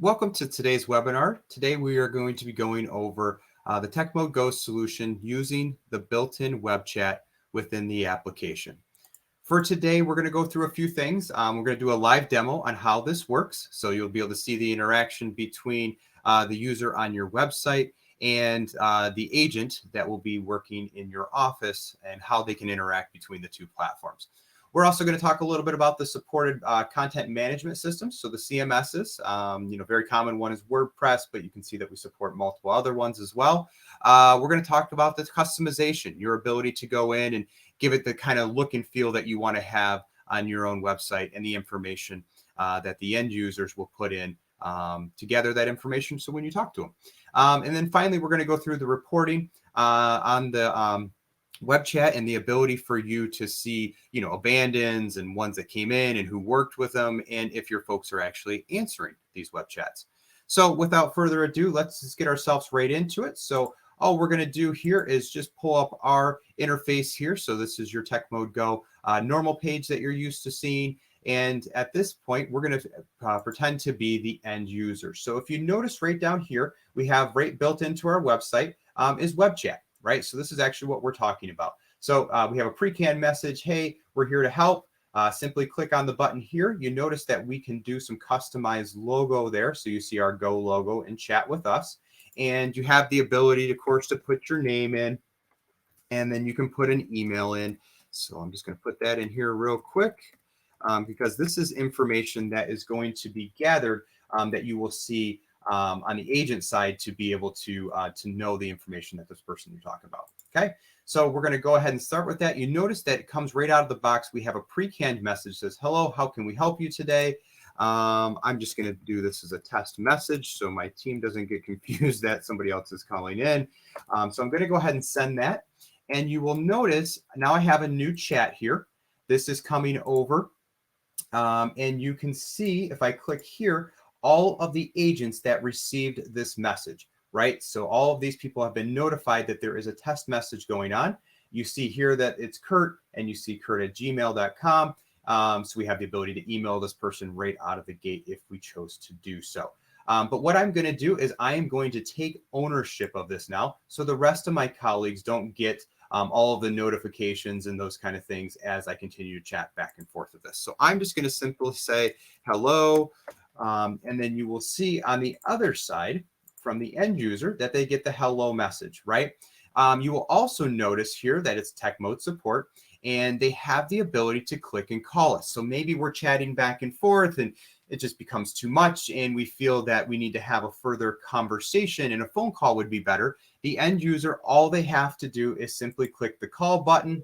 Welcome to today's webinar. Today we are going to be going over the TechmodeGO solution using the built-in web chat within the application. For today, we're going to go through a few things. We're going to do a live demo on how this works. So you'll be able to see the interaction between the user on your website and the agent that will be working in your office and how they can interact between the two platforms. We're also going to talk a little bit about the supported content management systems, so the CMSs. Very common one is WordPress, but you can see that we support multiple other ones as well. We're going to talk about the customization, your ability to go in and give it the kind of look and feel that you want to have on your own website, and the information that the end users will put in to gather that information so when you talk to them. And then finally, we're going to go through the reporting on the web chat and the ability for you to see, abandons and ones that came in and who worked with them, and if your folks are actually answering these web chats. So without further ado, let's just get ourselves right into it. So all we're going to do here is just pull up our interface here. So this is your TechmodeGO normal page that you're used to seeing. And at this point, we're going to pretend to be the end user. So if you notice right down here, we have right built into our website is web chat, right? So this is actually what we're talking about. So we have a pre-canned message. Hey, we're here to help. Simply click on the button here. You notice that we can do some customized logo there. So you see our Go logo and chat with us. And you have the ability, of course, to put your name in, and then you can put an email in. So I'm just going to put that in here real quick because this is information that is going to be gathered that you will see on the agent side to be able to know the information that this person you're talking about. Okay, so we're going to go ahead and start with that. You notice that it comes right out of the box. We have a pre-canned message that says, hello, how can we help you today? I'm just going to do this as a test message so my team doesn't get confused that somebody else is calling in. So I'm going to go ahead and send that. And you will notice now I have a new chat here. This is coming over. And you can see if I click here, all of the agents that received this message, right? So all of these people have been notified that there is a test message going on. You see here that it's Kurt, and you see Kurt@gmail.com. So we have the ability to email this person right out of the gate if we chose to do so. But what I'm going to do is I am going to take ownership of this now, so the rest of my colleagues don't get all of the notifications and those kind of things as I continue to chat back and forth with this. So I'm just going to simply say hello, and then you will see on the other side from the end user that they get the hello message, right? You will also notice here that it's TechMode support, and they have the ability to click and call us. So maybe we're chatting back and forth and it just becomes too much and we feel that we need to have a further conversation and a phone call would be better. The end user, all they have to do is simply click the call button,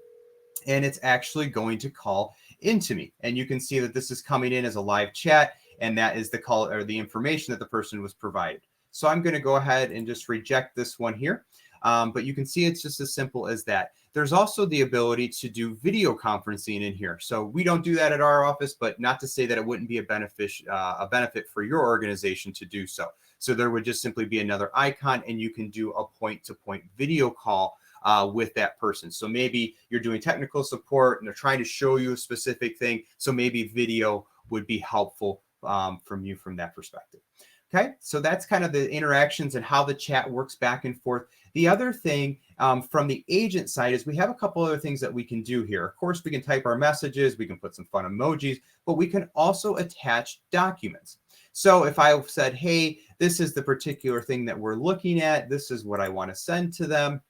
and it's actually going to call into me. And you can see that this is coming in as a live chat, and that is the call or the information that the person was provided. So I'm going to go ahead and just reject this one here. But you can see it's just as simple as that. There's also the ability to do video conferencing in here. So we don't do that at our office, but not to say that it wouldn't be a benefit for your organization to do so. So there would just simply be another icon, and you can do a point-to-point video call with that person. So maybe you're doing technical support and they're trying to show you a specific thing. So maybe video would be helpful from you from that perspective. Okay, so that's kind of the interactions and how the chat works back and forth. The other thing from the agent side is we have a couple other things that we can do here. Of course, we can type our messages, we can put some fun emojis, but we can also attach documents. So if I said, hey, this is the particular thing that we're looking at, this is what I want to send to them.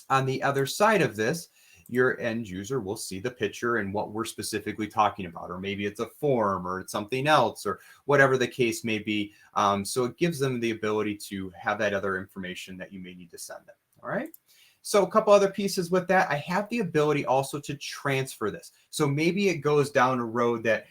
On the other side of this, your end user will see the picture and what we're specifically talking about, or maybe it's a form or it's something else or whatever the case may be. So it gives them the ability to have that other information that you may need to send them. All right. So a couple other pieces with that, I have the ability also to transfer this. So maybe it goes down a road that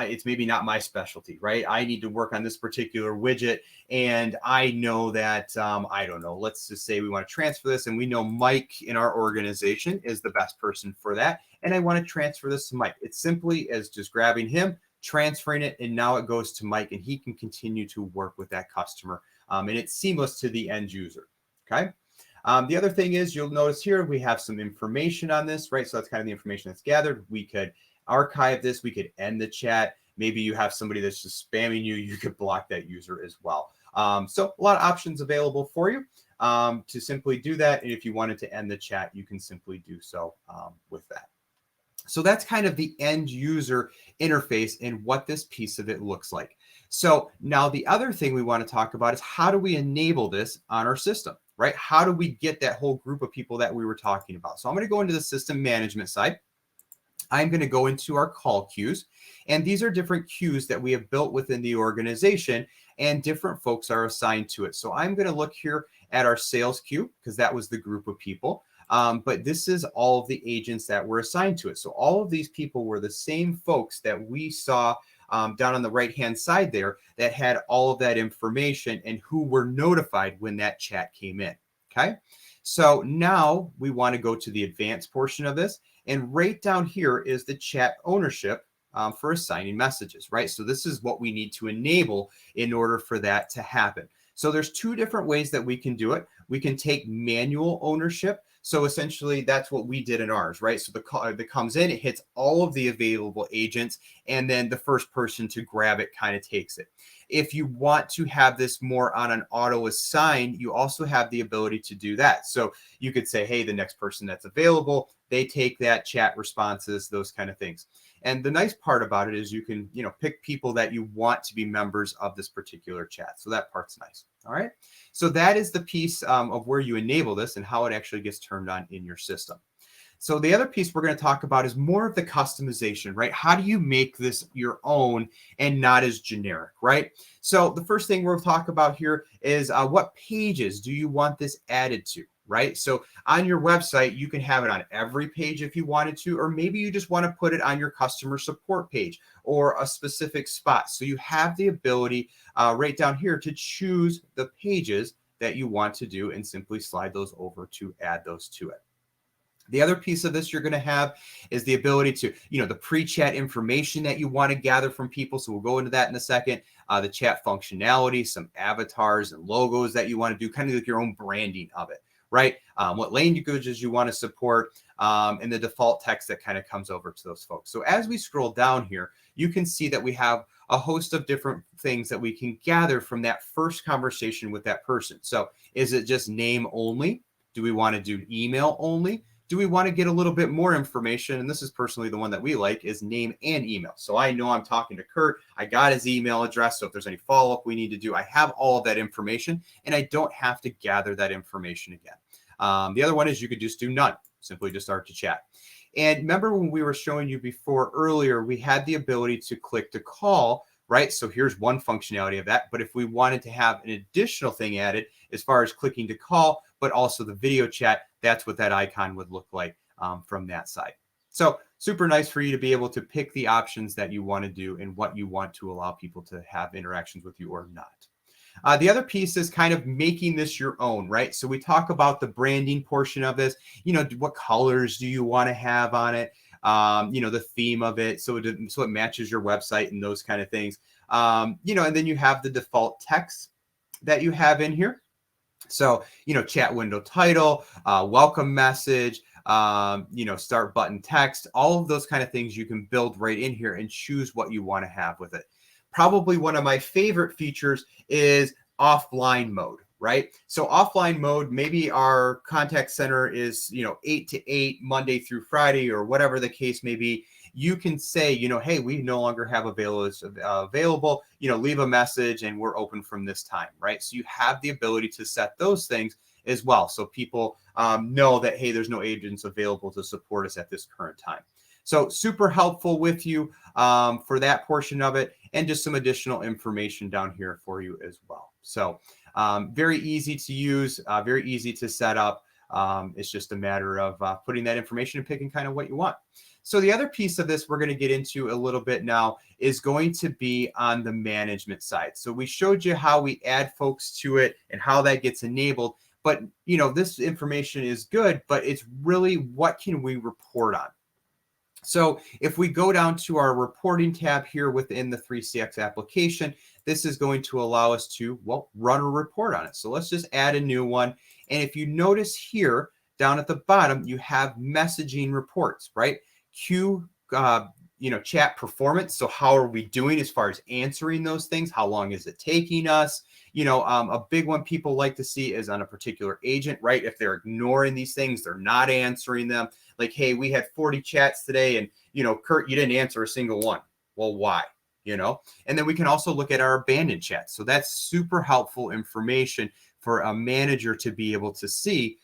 it's maybe not my specialty, right? I need to work on this particular widget, and I know that, I don't know, let's just say we want to transfer this, and we know Mike in our organization is the best person for that, and I want to transfer this to Mike. It's simply as just grabbing him, transferring it, and now it goes to Mike, and he can continue to work with that customer, and it's seamless to the end user, okay? The other thing is you'll notice here we have some information on this, right? So that's kind of the information that's gathered. We could archive this. We could end the chat. maybe you have somebody that's just spamming you, you could block that user as well. So a lot of options available for you to simply do that. And if you wanted to end the chat, you can simply do so with that. So that's kind of the end user interface and what this piece of it looks like. So now the other thing we want to talk about is how do we enable this on our system, right? How do we get that whole group of people that we were talking about? So I'm going to go into the system management side. I'm going to go into our call queues, and these are different queues that we have built within the organization, and different folks are assigned to it. So I'm going to look here at our sales queue because that was the group of people. But this is all of the agents that were assigned to it. So all of these people were the same folks that we saw down on the right-hand side there that had all of that information and who were notified when that chat came in, okay? So now we want to go to the advanced portion of this, and right down here is the chat ownership for assigning messages, right? So this is what we need to enable in order for that to happen. So there's two different ways that we can do it. We can take manual ownership. So essentially that's what we did in ours, right? So the call that comes in, it hits all of the available agents, and then the first person to grab it kind of takes it. If you want to have this more on an auto assign, you also have the ability to do that. So you could say, hey, the next person that's available, they take that, chat responses, those kind of things. And the nice part about it is you can, pick people that you want to be members of this particular chat. So that part's nice. All right. So that is the piece of where you enable this and how it actually gets turned on in your system. So the other piece we're going to talk about is more of the customization, right? How do you make this your own and not as generic, right? So the first thing we'll talk about here is what pages do you want this added to, right? So on your website, you can have it on every page if you wanted to, or maybe you just want to put it on your customer support page or a specific spot. So you have the ability right down here to choose the pages that you want to do and simply slide those over to add those to it. The other piece of this you're going to have is the ability to, the pre-chat information that you want to gather from people. So we'll go into that in a second. The chat functionality, some avatars and logos that you want to do, kind of like your own branding of it, right? What languages you want to support, and the default text that kind of comes over to those folks. So as we scroll down here, you can see that we have a host of different things that we can gather from that first conversation with that person. So is it just name only? Do we want to do email only? Do we want to get a little bit more information? And this is personally the one that we like, is name and email. So I know I'm talking to Kurt. I got his email address. So if there's any follow-up we need to do, I have all of that information and I don't have to gather that information again. The other one is you could just do none, simply just start to chat. And remember when we were showing you before earlier, we had the ability to click to call, right? So here's one functionality of that. But if we wanted to have an additional thing added as far as clicking to call, but also the video chat, that's what that icon would look like from that side. So super nice for you to be able to pick the options that you want to do and what you want to allow people to have interactions with you or not. The other piece is kind of making this your own, right? So we talk about the branding portion of this. What colors do you want to have on it? The theme of it, so it matches your website and those kind of things. And then you have the default text that you have in here. So, chat window title, welcome message, start button text, all of those kind of things you can build right in here and choose what you want to have with it. Probably one of my favorite features is offline mode, right? So offline mode, maybe our contact center is, 8 to 8, Monday through Friday, or whatever the case may be. You can say, hey, we no longer have available, leave a message and we're open from this time, right? So you have the ability to set those things as well. So people know that, hey, there's no agents available to support us at this current time. So super helpful with you for that portion of it, and just some additional information down here for you as well. So very easy to use, very easy to set up. It's just a matter of putting that information and picking kind of what you want. So the other piece of this we're going to get into a little bit now is going to be on the management side. So we showed you how we add folks to it and how that gets enabled. But, this information is good, but it's really what can we report on? So if we go down to our reporting tab here within the 3CX application, this is going to allow us to, run a report on it. So let's just add a new one. And if you notice here down at the bottom, you have messaging reports, right? Queue chat performance. So how are we doing as far as answering those things? How long is it taking us? A big one people like to see is on a particular agent, right? If they're ignoring these things, they're not answering them. Like, hey, we had 40 chats today and, Kurt, you didn't answer a single one. Well, why? And then we can also look at our abandoned chats. So that's super helpful information for a manager to be able to see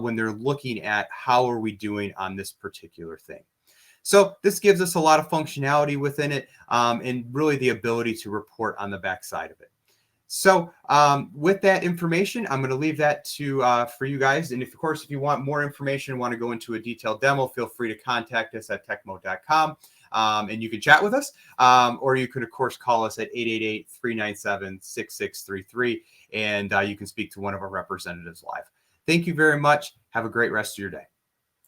when they're looking at how are we doing on this particular thing. So this gives us a lot of functionality within it and really the ability to report on the backside of it. So with that information, I'm going to leave that for you guys. And of course, if you want more information, want to go into a detailed demo, feel free to contact us at techmode.com. And you can chat with us, or you can, of course, call us at 888-397-6633, and you can speak to one of our representatives live. Thank you very much. Have a great rest of your day.